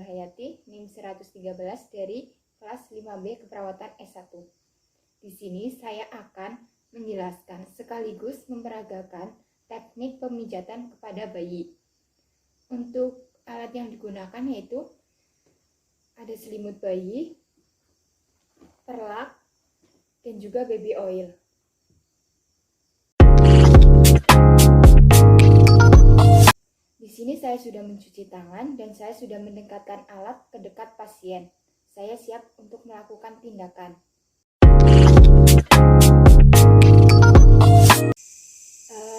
Nurhayati, NIM 113 dari kelas 5B Keperawatan S1. Di sini saya akan menjelaskan sekaligus memperagakan teknik pemijatan kepada bayi. Untuk alat yang digunakan yaitu ada selimut bayi, perlak, dan juga baby oil. Di sini saya sudah mencuci tangan dan saya sudah mendekatkan alat ke dekat pasien. Saya siap untuk melakukan tindakan.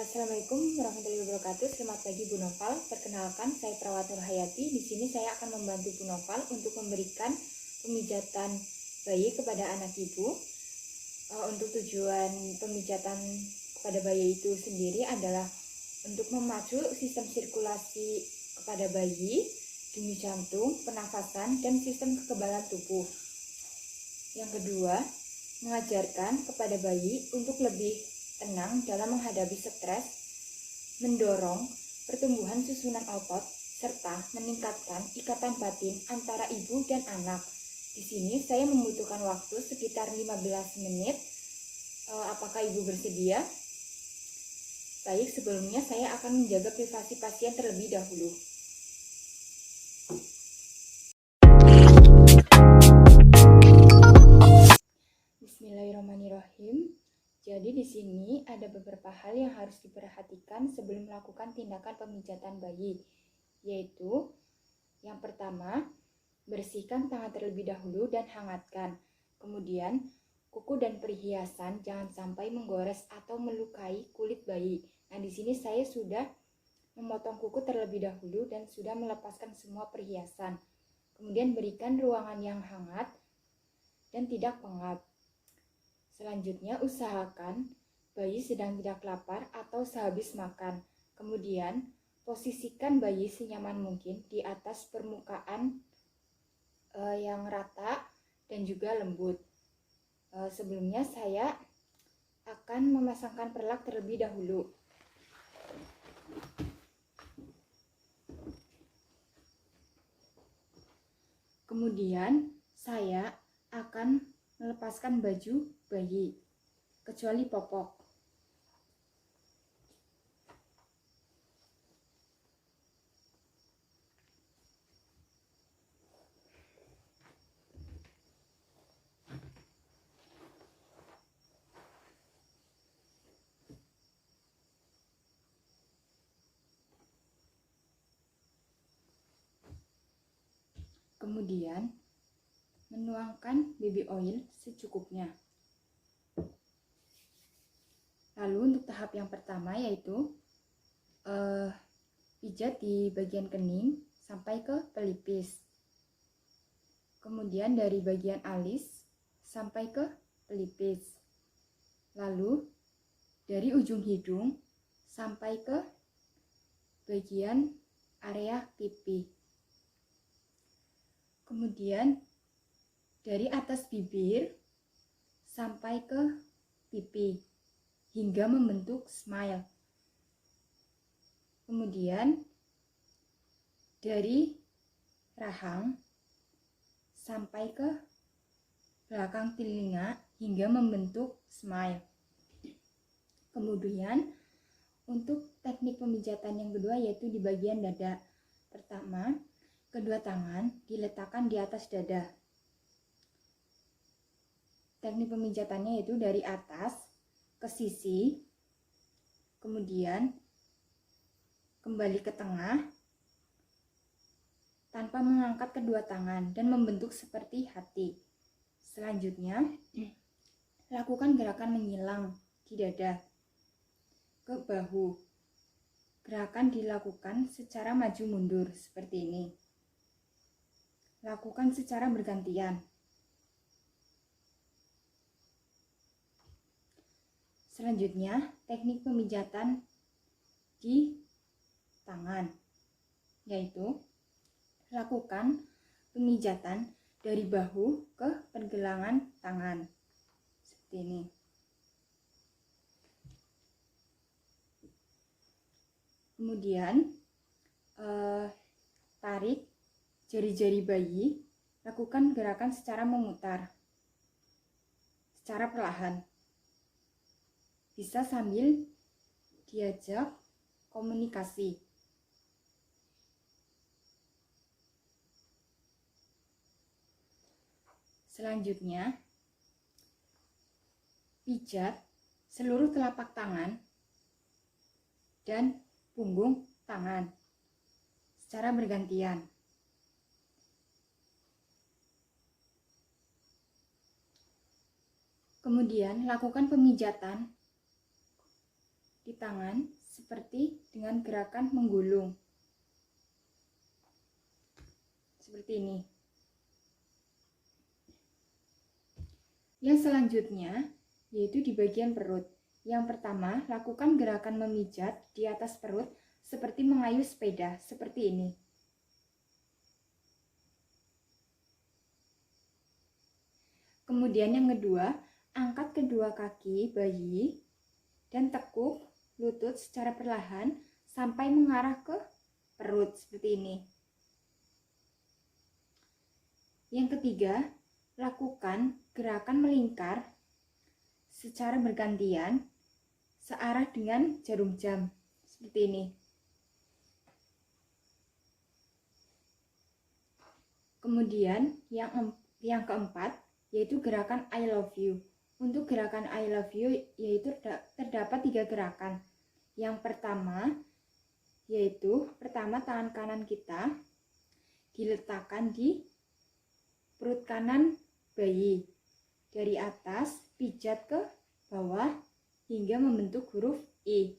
Assalamualaikum warahmatullahi wabarakatuh. Selamat pagi Bu Noval. Perkenalkan, saya Perawat Nurhayati. Di sini saya akan membantu Bu Noval untuk memberikan pemijatan bayi kepada anak ibu. Untuk tujuan pemijatan kepada bayi itu sendiri adalah untuk memacu sistem sirkulasi kepada bayi, denyut jantung, pernafasan, dan sistem kekebalan tubuh. Yang kedua, mengajarkan kepada bayi untuk lebih tenang dalam menghadapi stres, mendorong pertumbuhan susunan otot, serta meningkatkan ikatan batin antara ibu dan anak. Di sini saya membutuhkan waktu sekitar 15 menit. Apakah ibu bersedia? Baik, sebelumnya saya akan menjaga privasi pasien terlebih dahulu. Bismillahirrahmanirrahim. Jadi di sini ada beberapa hal yang harus diperhatikan sebelum melakukan tindakan pemijatan bayi, yaitu yang pertama, bersihkan tangan terlebih dahulu dan hangatkan. Kemudian, kuku dan perhiasan jangan sampai menggores atau melukai kulit bayi. Nah, di sini saya sudah memotong kuku terlebih dahulu dan sudah melepaskan semua perhiasan. Kemudian berikan ruangan yang hangat dan tidak pengap. Selanjutnya, usahakan bayi sedang tidak lapar atau sehabis makan. Kemudian, posisikan bayi senyaman mungkin di atas permukaan yang rata dan juga lembut. Sebelumnya saya akan memasangkan perlak terlebih dahulu. Kemudian saya akan melepaskan baju bayi, kecuali popok. Kemudian menuangkan baby oil secukupnya. Lalu untuk tahap yang pertama yaitu pijat di bagian kening sampai ke pelipis. Kemudian dari bagian alis sampai ke pelipis. Lalu dari ujung hidung sampai ke bagian area pipi. Kemudian dari atas bibir sampai ke pipi hingga membentuk smile. Kemudian dari rahang sampai ke belakang telinga hingga membentuk smile. Kemudian untuk teknik pemijatan yang kedua yaitu di bagian dada. Pertama, kedua tangan diletakkan di atas dada. Teknik pemijatannya yaitu dari atas ke sisi, kemudian kembali ke tengah tanpa mengangkat kedua tangan dan membentuk seperti hati. Selanjutnya, lakukan gerakan menyilang di dada ke bahu. Gerakan dilakukan secara maju mundur seperti ini. Lakukan secara bergantian. Selanjutnya, teknik pemijatan di tangan, yaitu lakukan pemijatan dari bahu ke pergelangan tangan, seperti ini. Kemudian, tarik jari-jari bayi, lakukan gerakan secara memutar, secara perlahan. Bisa sambil diajak komunikasi. Selanjutnya, pijat seluruh telapak tangan dan punggung tangan secara bergantian. Kemudian lakukan pemijatan di tangan seperti dengan gerakan menggulung. Seperti ini. Yang selanjutnya yaitu di bagian perut. Yang pertama, lakukan gerakan memijat di atas perut seperti mengayuh sepeda, seperti ini. Kemudian yang kedua, angkat kedua kaki bayi dan tekuk lutut secara perlahan sampai mengarah ke perut, seperti ini. Yang ketiga, lakukan gerakan melingkar secara bergantian searah dengan jarum jam, seperti ini. Kemudian yang keempat yaitu gerakan I love you. Untuk gerakan I love you yaitu terdapat 3 gerakan. Yang pertama yaitu tangan kanan kita diletakkan di perut kanan bayi. Dari atas pijat ke bawah hingga membentuk huruf I.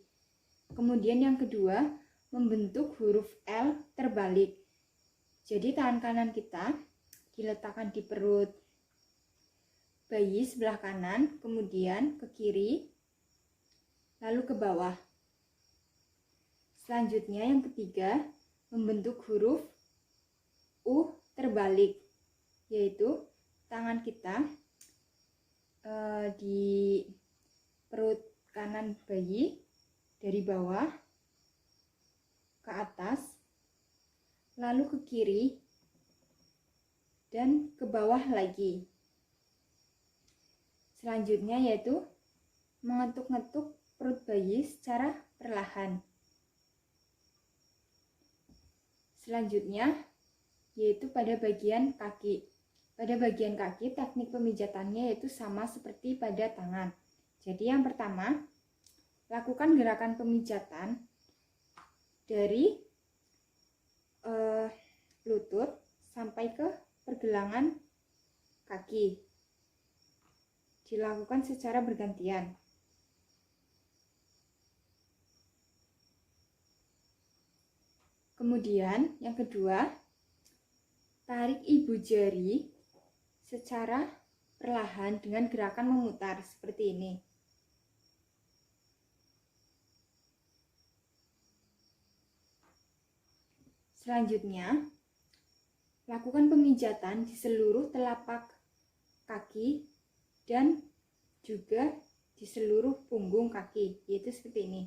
Kemudian yang kedua membentuk huruf L terbalik. Jadi tangan kanan kita diletakkan di perut bayi sebelah kanan, kemudian ke kiri, lalu ke bawah. Selanjutnya yang ketiga, membentuk huruf U terbalik, yaitu tangan kita di perut kanan bayi dari bawah ke atas, lalu ke kiri, dan ke bawah lagi. Selanjutnya yaitu mengetuk-ngetuk perut bayi secara perlahan. Selanjutnya yaitu pada bagian kaki. Pada bagian kaki teknik pemijatannya yaitu sama seperti pada tangan. Jadi yang pertama, lakukan gerakan pemijatan dari lutut sampai ke pergelangan kaki. Dilakukan secara bergantian. Kemudian yang kedua, tarik ibu jari secara perlahan dengan gerakan memutar seperti ini. Selanjutnya, lakukan pemijatan di seluruh telapak kaki dan juga di seluruh punggung kaki, yaitu seperti ini.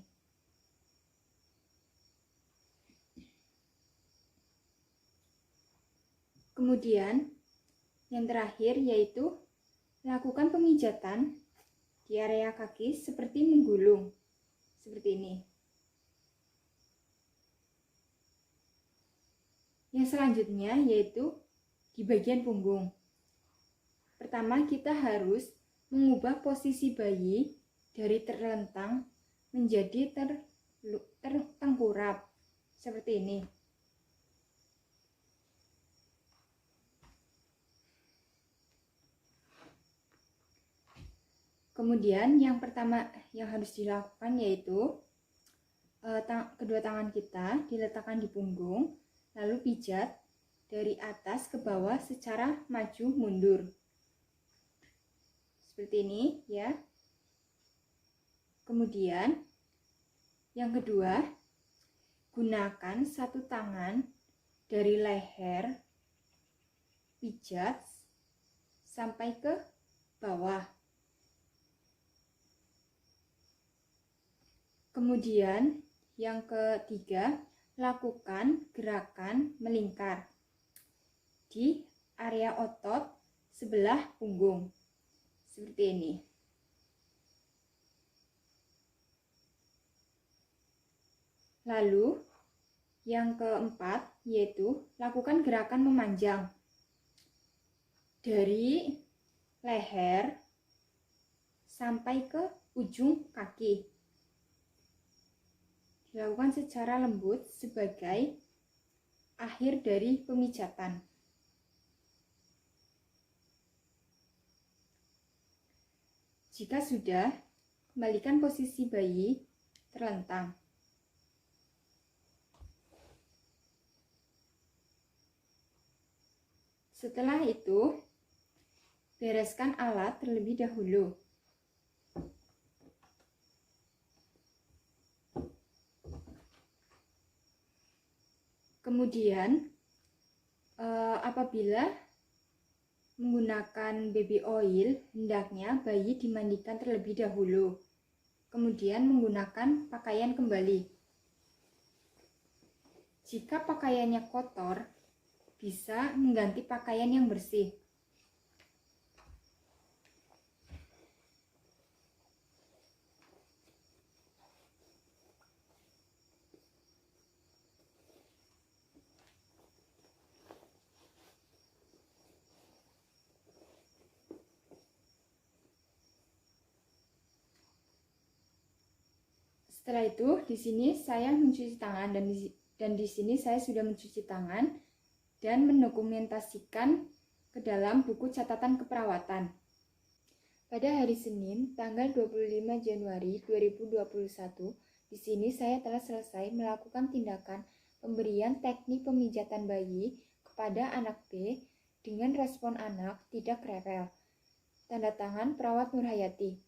Kemudian yang terakhir yaitu lakukan pemijatan di area kaki seperti menggulung, seperti ini. Yang selanjutnya yaitu di bagian punggung. Pertama, kita harus mengubah posisi bayi dari terlentang menjadi tertengkurap, seperti ini. Kemudian yang pertama yang harus dilakukan yaitu kedua tangan kita diletakkan di punggung, lalu pijat dari atas ke bawah secara maju mundur. Seperti ini ya. Kemudian yang kedua, gunakan satu tangan dari leher pijat sampai ke bawah. Kemudian yang ketiga, lakukan gerakan melingkar. di area otot sebelah punggung. Seperti ini. Lalu, yang keempat yaitu lakukan gerakan memanjang dari leher sampai ke ujung kaki. Dilakukan secara lembut sebagai akhir dari pemijatan. Jika sudah, kembalikan posisi bayi terlentang. Setelah itu, bereskan alat terlebih dahulu. Kemudian, apabila menggunakan baby oil, hendaknya bayi dimandikan terlebih dahulu. Kemudian menggunakan pakaian kembali. Jika pakaiannya kotor, bisa mengganti pakaian yang bersih. Setelah itu, di sini saya mencuci tangan dan di sini saya sudah mencuci tangan dan mendokumentasikan ke dalam buku catatan keperawatan. Pada hari Senin, tanggal 25 Januari 2021, di sini saya telah selesai melakukan tindakan pemberian teknik pemijatan bayi kepada anak B dengan respon anak tidak rewel. Tanda tangan perawat Nurhayati.